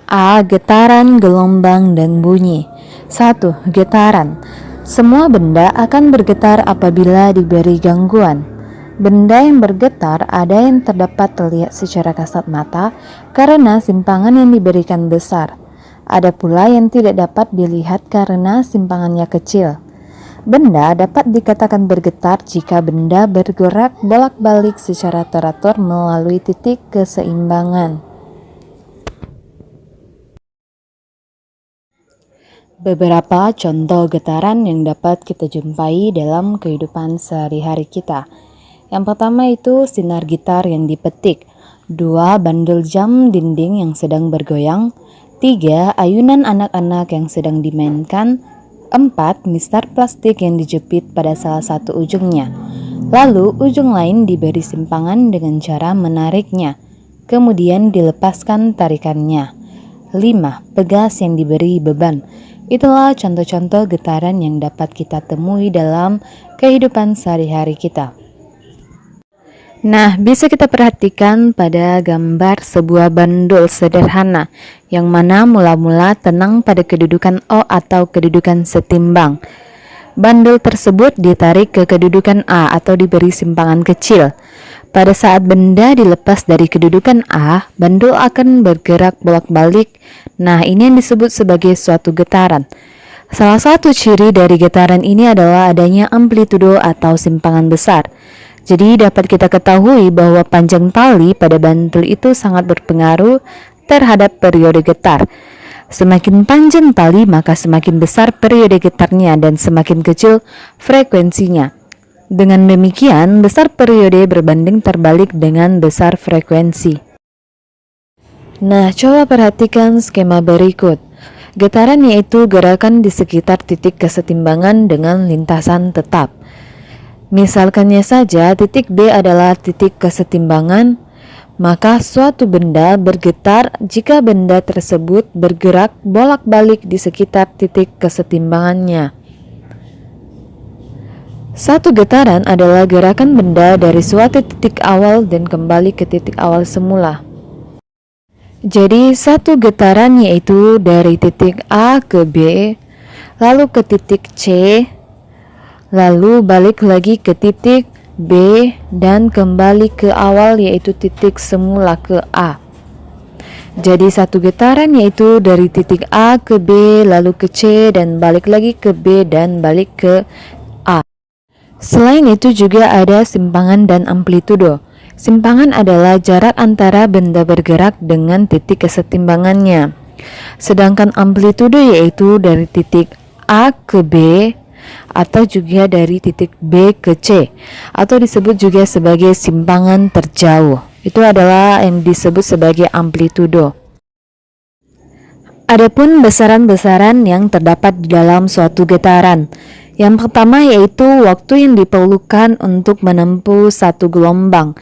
A. Getaran, gelombang, dan bunyi. 1. Getaran. Semua benda akan bergetar apabila diberi gangguan. Benda yang bergetar ada yang terdapat terlihat secara kasat mata karena simpangan yang diberikan besar. Ada pula yang tidak dapat dilihat karena simpangannya kecil. Benda dapat dikatakan bergetar jika benda bergerak bolak-balik secara teratur melalui titik keseimbangan. Beberapa contoh getaran yang dapat kita jumpai dalam kehidupan sehari-hari kita. Yang pertama itu sinar gitar yang dipetik. 2. Bandul jam dinding yang sedang bergoyang. 3. Ayunan anak-anak yang sedang dimainkan. 4. Mistar plastik yang dijepit pada salah satu ujungnya. Lalu ujung lain diberi simpangan dengan cara menariknya. Kemudian dilepaskan tarikannya. 5. Pegas yang diberi beban. Itulah contoh-contoh getaran yang dapat kita temui dalam kehidupan sehari-hari kita. Nah, bisa kita perhatikan pada gambar sebuah bandul sederhana yang mana mula-mula tenang pada kedudukan O atau kedudukan setimbang. Bandul tersebut ditarik ke kedudukan A atau diberi simpangan kecil. Pada saat benda dilepas dari kedudukan A, bandul akan bergerak bolak-balik. Nah, ini yang disebut sebagai suatu getaran. Salah satu ciri dari getaran ini adalah adanya amplitudo atau simpangan besar. Jadi dapat kita ketahui bahwa panjang tali pada bandul itu sangat berpengaruh terhadap periode getar. Semakin panjang tali maka semakin besar periode getarnya dan semakin kecil frekuensinya. Dengan demikian, besar periode berbanding terbalik dengan besar frekuensi. Nah, coba perhatikan skema berikut. Getaran yaitu gerakan di sekitar titik kesetimbangan dengan lintasan tetap. Misalkannya saja titik B adalah titik kesetimbangan, maka suatu benda bergetar jika benda tersebut bergerak bolak-balik di sekitar titik kesetimbangannya. Satu getaran adalah gerakan benda dari suatu titik awal dan kembali ke titik awal semula. Jadi satu getaran yaitu dari titik A ke B, lalu ke titik C, lalu balik lagi ke titik B dan kembali ke awal yaitu titik semula ke A. Jadi satu getaran yaitu dari titik A ke B lalu ke C dan balik lagi ke B dan balik ke A. Selain itu juga ada simpangan dan amplitudo. Simpangan adalah jarak antara benda bergerak dengan titik kesetimbangannya. Sedangkan amplitudo yaitu dari titik A ke B atau juga dari titik B ke C atau disebut juga sebagai simpangan terjauh. Itu adalah yang disebut sebagai amplitudo. Adapun besaran-besaran yang terdapat di dalam suatu getaran. Yang pertama yaitu waktu yang diperlukan untuk menempuh satu gelombang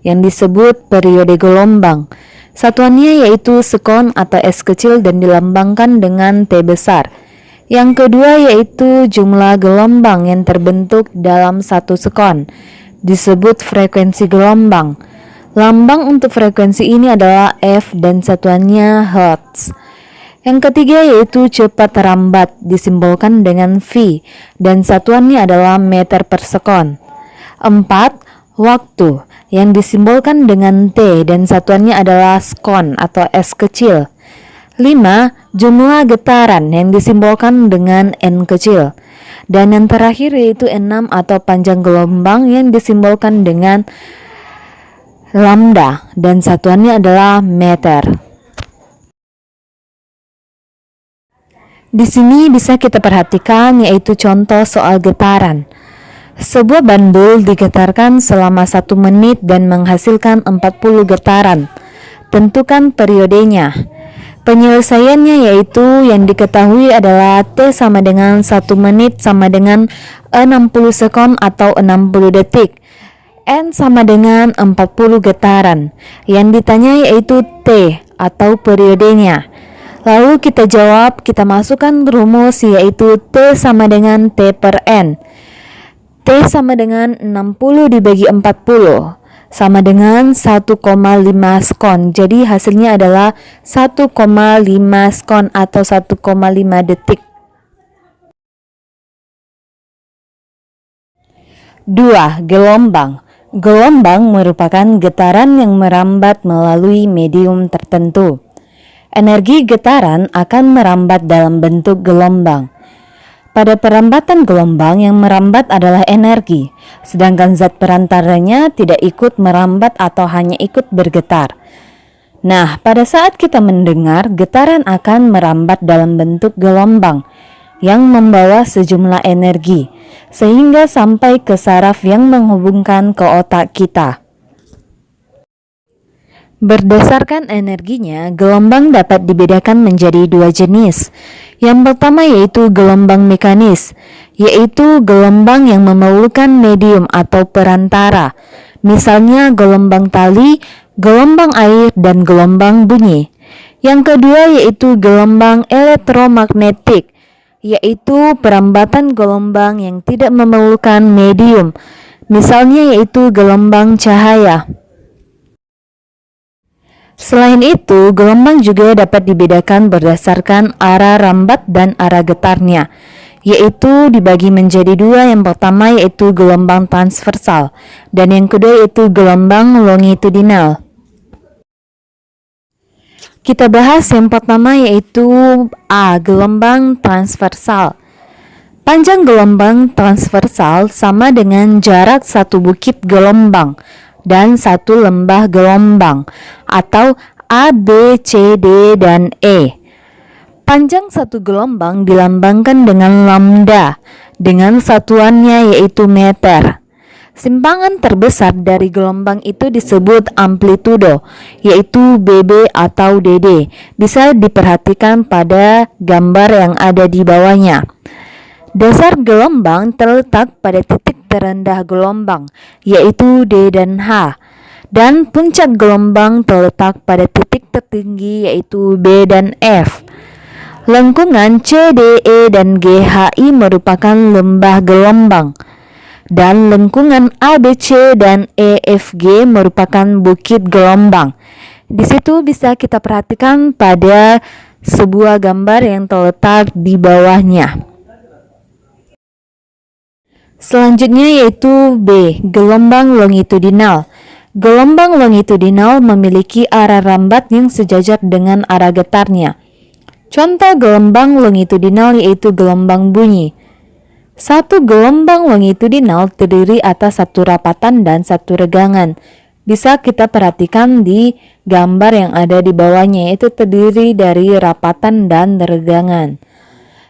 yang disebut periode gelombang. Satuannya yaitu sekon atau S kecil dan dilambangkan dengan T besar. Yang kedua yaitu jumlah gelombang yang terbentuk dalam satu sekon, disebut frekuensi gelombang. Lambang untuk frekuensi ini adalah F dan satuannya Hertz. Yang ketiga yaitu cepat rambat, disimbolkan dengan V dan satuannya adalah meter per sekon. 4. Waktu yang disimbolkan dengan T dan satuannya adalah skon atau S kecil. 5. Jumlah getaran yang disimbolkan dengan N kecil. Dan yang terakhir yaitu 6 atau panjang gelombang yang disimbolkan dengan lambda dan satuannya adalah meter. Di sini bisa kita perhatikan yaitu contoh soal getaran. Sebuah bandul digetarkan selama 1 menit dan menghasilkan 40 getaran. Tentukan periodenya. Penyelesaiannya yaitu yang diketahui adalah T sama dengan 1 menit sama dengan 60 sekon atau 60 detik. N sama dengan 40 getaran. Yang ditanya yaitu T atau periodenya. Lalu kita jawab, kita masukkan rumus yaitu T sama dengan T per N. T sama dengan 60 dibagi 40. sama dengan 1,5 skon. Jadi hasilnya adalah 1,5 skon atau 1,5 detik. 2. Gelombang. Gelombang merupakan getaran yang merambat melalui medium tertentu. Energi getaran akan merambat dalam bentuk gelombang. Pada perambatan gelombang, yang merambat adalah energi, sedangkan zat perantaranya tidak ikut merambat atau hanya ikut bergetar. Nah, pada saat kita mendengar, getaran akan merambat dalam bentuk gelombang yang membawa sejumlah energi, sehingga sampai ke saraf yang menghubungkan ke otak kita. Berdasarkan energinya, gelombang dapat dibedakan menjadi dua jenis. Yang pertama yaitu gelombang mekanis, yaitu gelombang yang memerlukan medium atau perantara. Misalnya gelombang tali, gelombang air, dan gelombang bunyi. Yang kedua yaitu gelombang elektromagnetik, yaitu perambatan gelombang yang tidak memerlukan medium. Misalnya yaitu gelombang cahaya. Selain itu, gelombang juga dapat dibedakan berdasarkan arah rambat dan arah getarnya, yaitu dibagi menjadi dua. Yang pertama yaitu gelombang transversal, dan yang kedua yaitu gelombang longitudinal. Kita bahas yang pertama yaitu A. Gelombang transversal. Panjang gelombang transversal sama dengan jarak satu bukit gelombang dan satu lembah gelombang, atau A, B, C, D, dan E. Panjang satu gelombang dilambangkan dengan lambda, dengan satuannya yaitu meter. Simpangan terbesar dari gelombang itu disebut amplitudo, yaitu BB atau DD. Bisa diperhatikan pada gambar yang ada di bawahnya. Dasar gelombang terletak pada titik terendah gelombang, yaitu D dan H, dan puncak gelombang terletak pada titik tertinggi, yaitu B dan F. Lengkungan C, D, E, dan G, H, I merupakan lembah gelombang, dan lengkungan A, B, C, dan E, F, G merupakan bukit gelombang. Di situ bisa kita perhatikan pada sebuah gambar yang terletak di bawahnya. Selanjutnya yaitu B. Gelombang longitudinal. Gelombang longitudinal memiliki arah rambat yang sejajar dengan arah getarnya. Contoh gelombang longitudinal yaitu gelombang bunyi. Satu gelombang longitudinal terdiri atas satu rapatan dan satu regangan. Bisa kita perhatikan di gambar yang ada di bawahnya, yaitu terdiri dari rapatan dan regangan.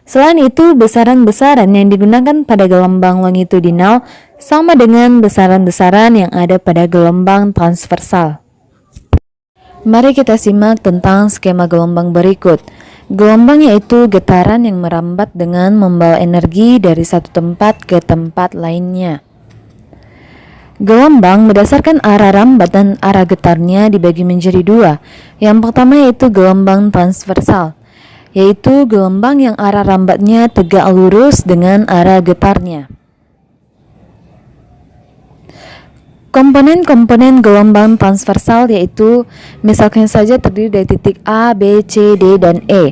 Selain itu, besaran-besaran yang digunakan pada gelombang longitudinal sama dengan besaran-besaran yang ada pada gelombang transversal. Mari kita simak tentang skema gelombang berikut. Gelombang yaitu getaran yang merambat dengan membawa energi dari satu tempat ke tempat lainnya. Gelombang berdasarkan arah rambat dan arah getarnya dibagi menjadi dua. Yang pertama yaitu gelombang transversal, yaitu gelombang yang arah rambatnya tegak lurus dengan arah getarnya. Komponen-komponen gelombang transversal yaitu misalkan saja terdiri dari titik A, B, C, D, dan E.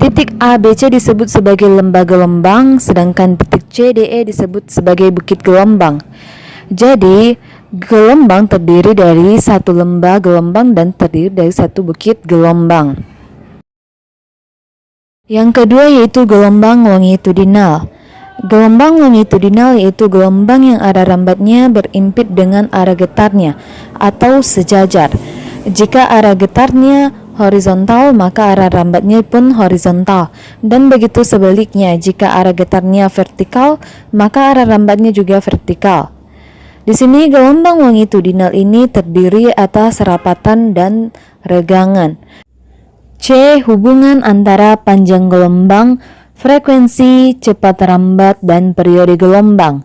Titik A, B, C disebut sebagai lembah gelombang, sedangkan titik C, D, E disebut sebagai bukit gelombang. Jadi, gelombang terdiri dari satu lembah gelombang dan terdiri dari satu bukit gelombang. Yang kedua yaitu gelombang longitudinal. Gelombang longitudinal yaitu gelombang yang arah rambatnya berimpit dengan arah getarnya atau sejajar. Jika arah getarnya horizontal, maka arah rambatnya pun horizontal, dan begitu sebaliknya. Jika arah getarnya vertikal, maka arah rambatnya juga vertikal. Di sini gelombang longitudinal ini terdiri atas rapatan dan regangan. C. Hubungan antara panjang gelombang, frekuensi, cepat rambat, dan periode gelombang.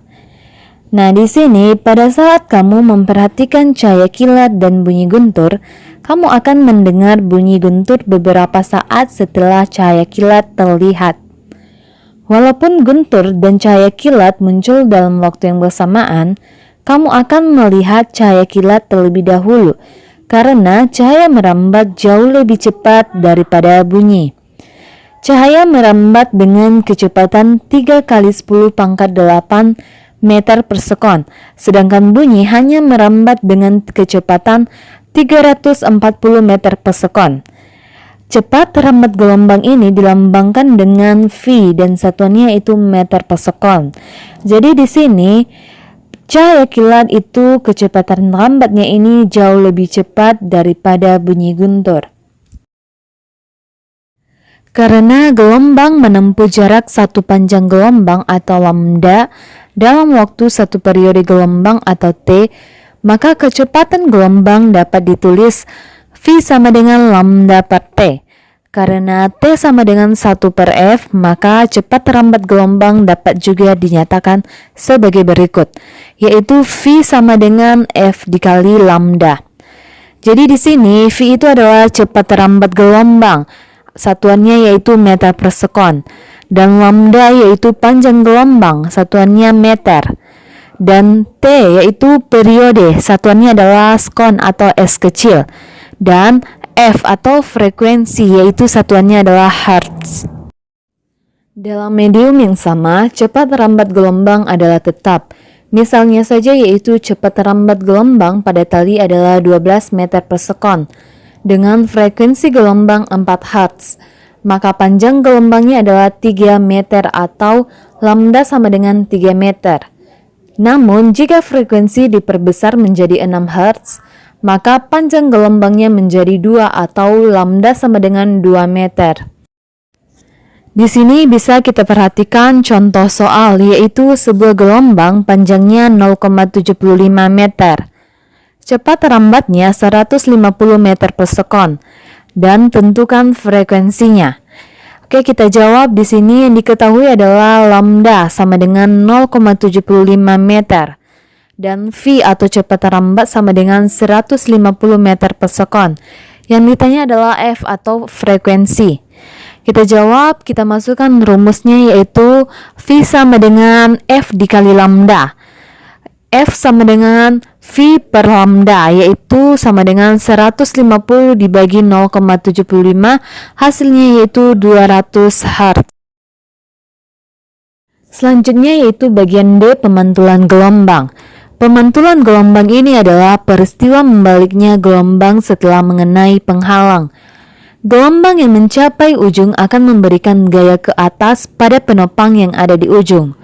Nah, di sini pada saat kamu memperhatikan cahaya kilat dan bunyi guntur, kamu akan mendengar bunyi guntur beberapa saat setelah cahaya kilat terlihat. Walaupun guntur dan cahaya kilat muncul dalam waktu yang bersamaan, kamu akan melihat cahaya kilat terlebih dahulu, karena cahaya merambat jauh lebih cepat daripada bunyi. Cahaya merambat dengan kecepatan 3 kali 10 pangkat 8 meter per sekon, sedangkan bunyi hanya merambat dengan kecepatan 340 meter per sekon. Cepat rambat gelombang ini dilambangkan dengan V dan satuannya yaitu meter per sekon. Jadi di sini cahaya kilat itu kecepatan rambatnya ini jauh lebih cepat daripada bunyi guntur. Karena gelombang menempuh jarak satu panjang gelombang atau lambda dalam waktu satu periode gelombang atau T, maka kecepatan gelombang dapat ditulis V sama dengan lambda per T. Karena T sama dengan 1 per F, maka cepat rambat gelombang dapat juga dinyatakan sebagai berikut, yaitu V sama dengan F dikali lambda. Jadi di sini V itu adalah cepat rambat gelombang, satuannya yaitu meter per sekon, dan lambda yaitu panjang gelombang, satuannya meter. Dan T yaitu periode, satuannya adalah sekon atau S kecil. Dan F atau frekuensi yaitu satuannya adalah hertz. Dalam medium yang sama, cepat rambat gelombang adalah tetap. Misalnya saja yaitu cepat rambat gelombang pada tali adalah 12 meter per sekon dengan frekuensi gelombang 4 hertz. Maka panjang gelombangnya adalah 3 meter atau lambda sama dengan 3 meter. Namun jika frekuensi diperbesar menjadi 6 hertz, maka panjang gelombangnya menjadi 2 atau lambda sama dengan 2 meter. Di sini bisa kita perhatikan contoh soal, yaitu sebuah gelombang panjangnya 0,75 meter. Cepat rambatnya 150 meter per sekon dan tentukan frekuensinya. Oke, kita jawab di sini yang diketahui adalah lambda sama dengan 0,75 meter. Dan V atau cepat rambat sama dengan 150 meter per sekon. Yang ditanya adalah F atau frekuensi. Kita jawab, kita masukkan rumusnya yaitu V sama dengan F dikali lambda. F sama dengan V per lambda, yaitu sama dengan 150 dibagi 0,75, hasilnya yaitu 200 Hz. Selanjutnya yaitu bagian D, pemantulan gelombang. Pemantulan gelombang ini adalah peristiwa membaliknya gelombang setelah mengenai penghalang. Gelombang yang mencapai ujung akan memberikan gaya ke atas pada penopang yang ada di ujung,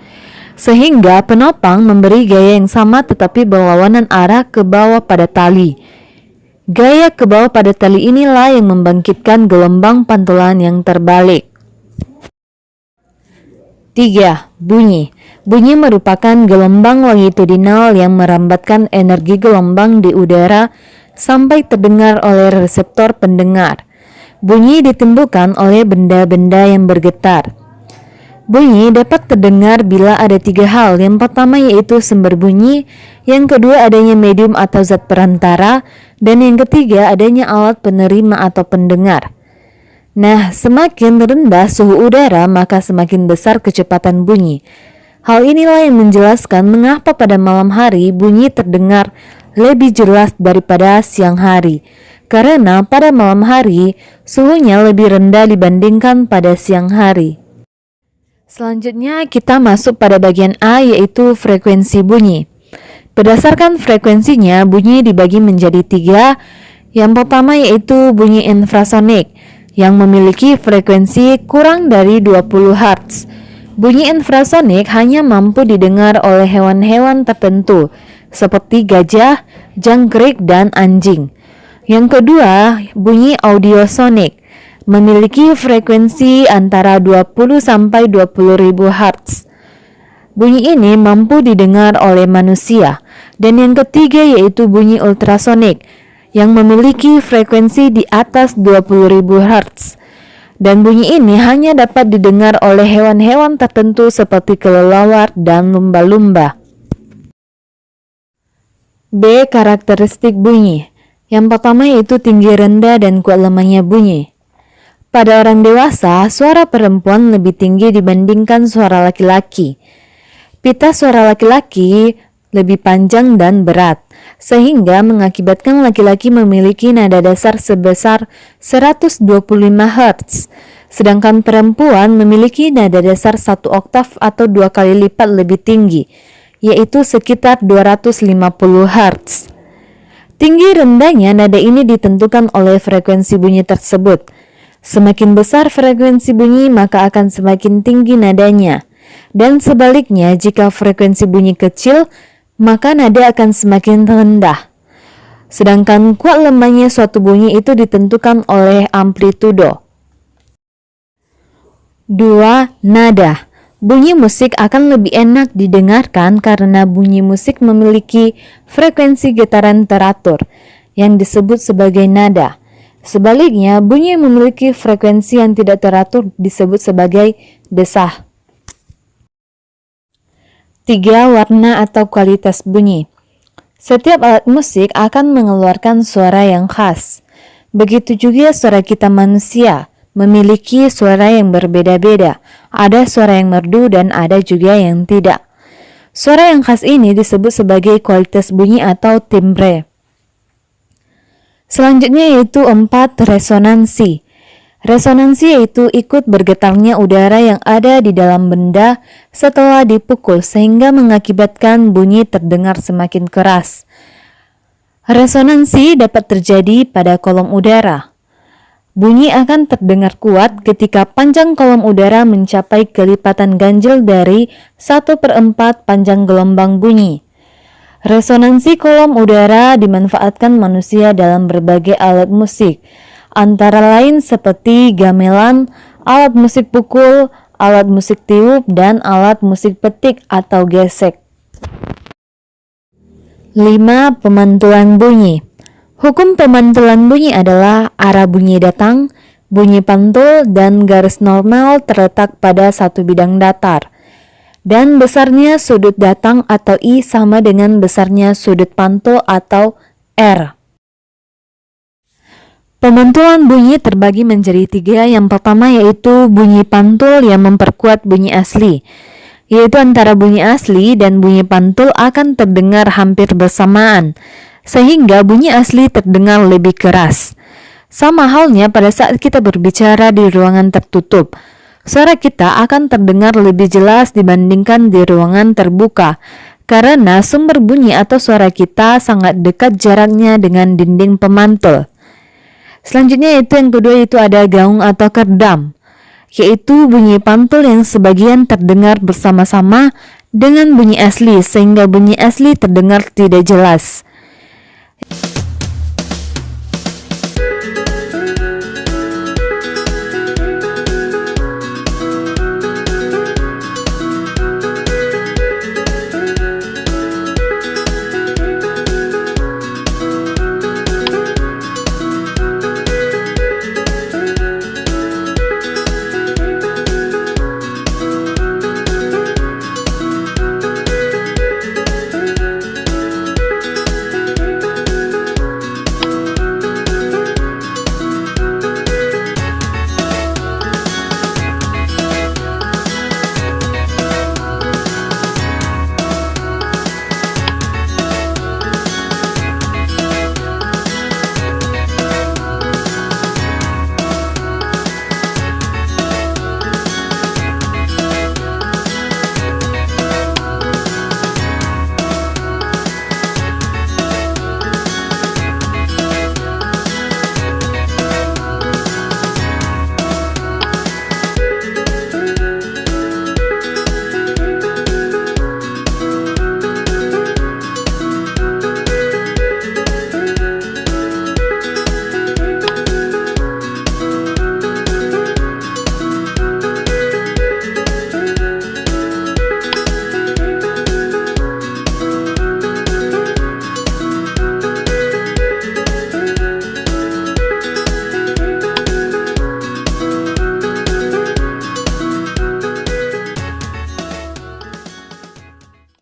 sehingga penopang memberi gaya yang sama tetapi berlawanan arah ke bawah pada tali. Gaya ke bawah pada tali inilah yang membangkitkan gelombang pantulan yang terbalik. 3. Bunyi. Bunyi merupakan gelombang longitudinal yang merambatkan energi gelombang di udara sampai terdengar oleh reseptor pendengar. Bunyi ditimbulkan oleh benda-benda yang bergetar. Bunyi dapat terdengar bila ada 3 hal. Yang pertama yaitu sumber bunyi, yang kedua adanya medium atau zat perantara, dan yang ketiga adanya alat penerima atau pendengar. Nah, semakin rendah suhu udara maka semakin besar kecepatan bunyi. Hal inilah yang menjelaskan mengapa pada malam hari bunyi terdengar lebih jelas daripada siang hari. Karena pada malam hari suhunya lebih rendah dibandingkan pada siang hari. Selanjutnya kita masuk pada bagian A yaitu frekuensi bunyi. Berdasarkan frekuensinya bunyi dibagi menjadi 3. Yang pertama yaitu bunyi infrasonik yang memiliki frekuensi kurang dari 20 Hz. Bunyi infrasonik hanya mampu didengar oleh hewan-hewan tertentu seperti gajah, jangkrik, dan anjing. Yang kedua, bunyi audiosonik memiliki frekuensi antara 20 sampai 20.000 Hz. Bunyi ini mampu didengar oleh manusia. Dan yang ketiga yaitu bunyi ultrasonik yang memiliki frekuensi di atas 20.000 Hz. Dan bunyi ini hanya dapat didengar oleh hewan-hewan tertentu seperti kelelawar dan lumba-lumba. B. Karakteristik bunyi. Yang pertama yaitu tinggi rendah dan kuat lemahnya bunyi. Pada orang dewasa, suara perempuan lebih tinggi dibandingkan suara laki-laki. Pita suara laki-laki lebih panjang dan berat, sehingga mengakibatkan laki-laki memiliki nada dasar sebesar 125 Hz, sedangkan perempuan memiliki nada dasar 1 oktav atau 2 kali lipat lebih tinggi, yaitu sekitar 250 Hz. Tinggi rendahnya nada ini ditentukan oleh frekuensi bunyi tersebut. Semakin besar frekuensi bunyi, maka akan semakin tinggi nadanya. Dan sebaliknya, jika frekuensi bunyi kecil, maka nada akan semakin rendah. Sedangkan kuat lemahnya suatu bunyi itu ditentukan oleh amplitudo. 2. Nada. Bunyi musik akan lebih enak didengarkan karena bunyi musik memiliki frekuensi getaran teratur yang disebut sebagai nada. Sebaliknya, bunyi yang memiliki frekuensi yang tidak teratur disebut sebagai desah. 3. Warna atau kualitas bunyi. Setiap alat musik akan mengeluarkan suara yang khas. Begitu juga suara kita manusia memiliki suara yang berbeda-beda. Ada suara yang merdu dan ada juga yang tidak. Suara yang khas ini disebut sebagai kualitas bunyi atau timbre. Selanjutnya yaitu 4. Resonansi. Resonansi yaitu ikut bergetarnya udara yang ada di dalam benda setelah dipukul sehingga mengakibatkan bunyi terdengar semakin keras. Resonansi dapat terjadi pada kolom udara. Bunyi akan terdengar kuat ketika panjang kolom udara mencapai kelipatan ganjil dari 1/4 panjang gelombang bunyi. Resonansi kolom udara dimanfaatkan manusia dalam berbagai alat musik, antara lain seperti gamelan, alat musik pukul, alat musik tiup, dan alat musik petik atau gesek. 5. Pemantulan bunyi. Hukum pemantulan bunyi adalah arah bunyi datang, bunyi pantul, dan garis normal terletak pada satu bidang datar. Dan besarnya sudut datang atau I sama dengan besarnya sudut pantul atau R. Pemantulan bunyi terbagi menjadi 3. Yang pertama yaitu bunyi pantul yang memperkuat bunyi asli, yaitu antara bunyi asli dan bunyi pantul akan terdengar hampir bersamaan, sehingga bunyi asli terdengar lebih keras. Sama halnya pada saat kita berbicara di ruangan tertutup, suara kita akan terdengar lebih jelas dibandingkan di ruangan terbuka, karena sumber bunyi atau suara kita sangat dekat jaraknya dengan dinding pemantul. Selanjutnya yang kedua yaitu ada gaung atau kerdam, yaitu bunyi pantul yang sebagian terdengar bersama-sama dengan bunyi asli sehingga bunyi asli terdengar tidak jelas.